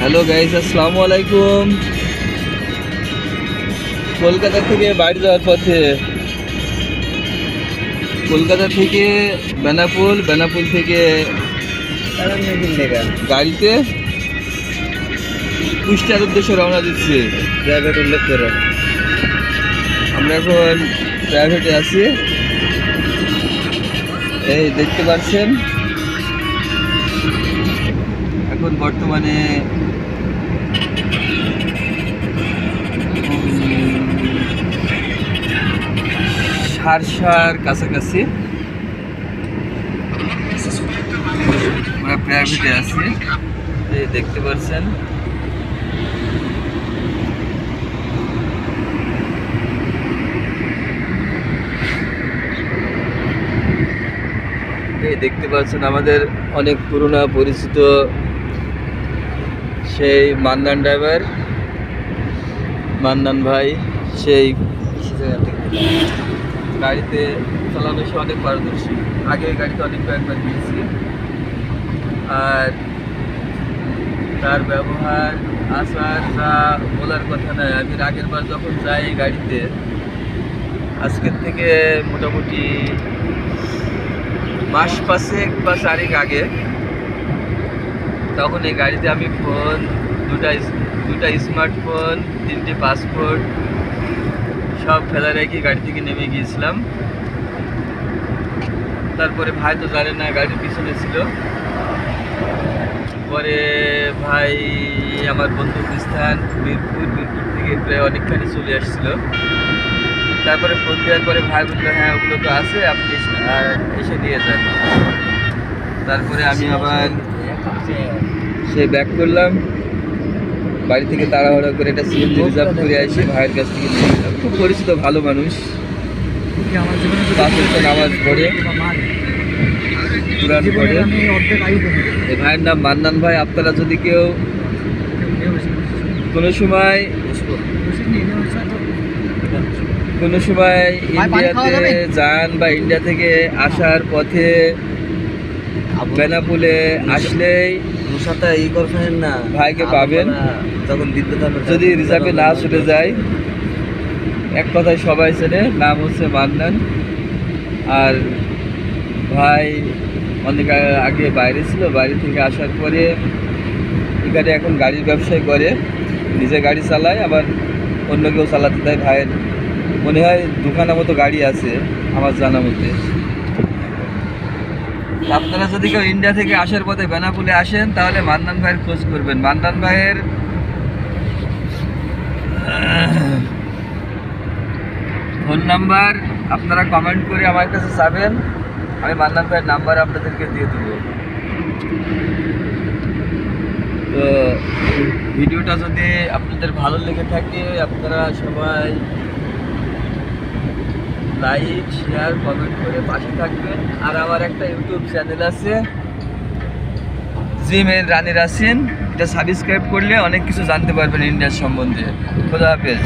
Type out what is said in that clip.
Hello guys, আসসালামু আলাইকুম। কলকাতা থেকে বাড়ি যাওয়ার পথে, কলকাতা থেকে বেনাপোল, বেনাপোল থেকে গাড়িতে কুষ্টিয়ার উদ্দেশ্যে রওনা দিচ্ছি প্রাইভেট উল্লেখ করে। আমরা এখন প্রাইভেটে আছি, এই দেখতে পাচ্ছেন। এখন বর্তমানে সারসার কাছাকাছি আমরা প্রাইভেটে আছি, এই দেখতে পাচ্ছেন। এই দেখতে পাচ্ছেন আমাদের অনেক পুরনো পরিচিত সেই মান্নান ড্রাইভার, মান্নান ভাই। সেই গাড়িতে চালানো সে অনেক পারদর্শী, আগে গাড়িতে অনেক কয়েকবার গিয়েছি। আর তার ব্যবহার আচার যা বলার কথা নয়। আমি আগের বার যখন যাই এই গাড়িতে, আজকের থেকে মোটামুটি মাস 5 বা 4 আগে, তখন এই গাড়িতে আমি ফোন দুটা স্মার্টফোন, 3টে পাসপোর্ট সব ফেলা রেখে গাড়ি থেকে নেমে গিয়েছিলাম। তারপরে ভাই তো জানে না, গাড়ির পিছনে ছিল। পরে ভাই আমার গন্তব্যস্থান মিরপুর থেকে প্রায় অনেকখানি চলে আসছিল। তারপরে ফোন দেওয়ার পরে ভাই বললো, হ্যাঁ ওগুলো তো আছে, আপনি এসে নিয়ে যান। তারপরে আমি আবার সে ব্যাক করলাম, বাড়ি থেকে তাড়াহুড়া করে একটা সিএনজি রিজার্ভ করে আসি, ভাইয়ের কাছ থেকে নিয়ে গেলাম। খুব পরিচিত ভালো মানুষ, নামাজ পড়ে, কোরআন পড়ে। এই ভাইয়ের নাম মান্নান ভাই। আপনারা যদি কেউ কোনো সময় ইন্ডিয়াতে যান বা ইন্ডিয়া থেকে আসার পথে বেনাপোলে আসলেই না ভাইকে পাবেন। যদি রিজার্ভে না চলে যায়, এক কথায় সবাই চেনে, নাম হচ্ছে মান্নান। আর ভাই অনেক আগে বাইরে ছিল, বাইরে থেকে আসার পরে এখানে এখন গাড়ির ব্যবসায় করে, নিজে গাড়ি চালায়, আবার অন্য কেউ চালাতে দেয়। ভাইয়ের মনে হয় দুখানা মতো গাড়ি আছে আমার জানা মতে। আপনারা যদি কেউ ইন্ডিয়া থেকে আসার পথে বেনাপোলে আসেন, তাহলে মান্নান ভাইয়ের খোঁজ করবেন। মান্নান ভাইয়ের ফোন নাম্বার আপনারা কমেন্ট করে আমার কাছে চাবেন, আমি মান্নান ভাইয়ের নাম্বার আপনাদেরকে দিয়ে দেবো। তো ভিডিওটা যদি আপনাদের ভালো লেগে থাকে, আপনারা সবাই লাইক, শেয়ার, কমেন্ট করে পাশে থাকবেন। আর আমার একটা ইউটিউব চ্যানেল আছে, জিমেল রানী রাসিন, এটা সাবস্ক্রাইব করলে অনেক কিছু জানতে পারবেন ইন্ডিয়ার সম্বন্ধে। খোদা হাফেজ।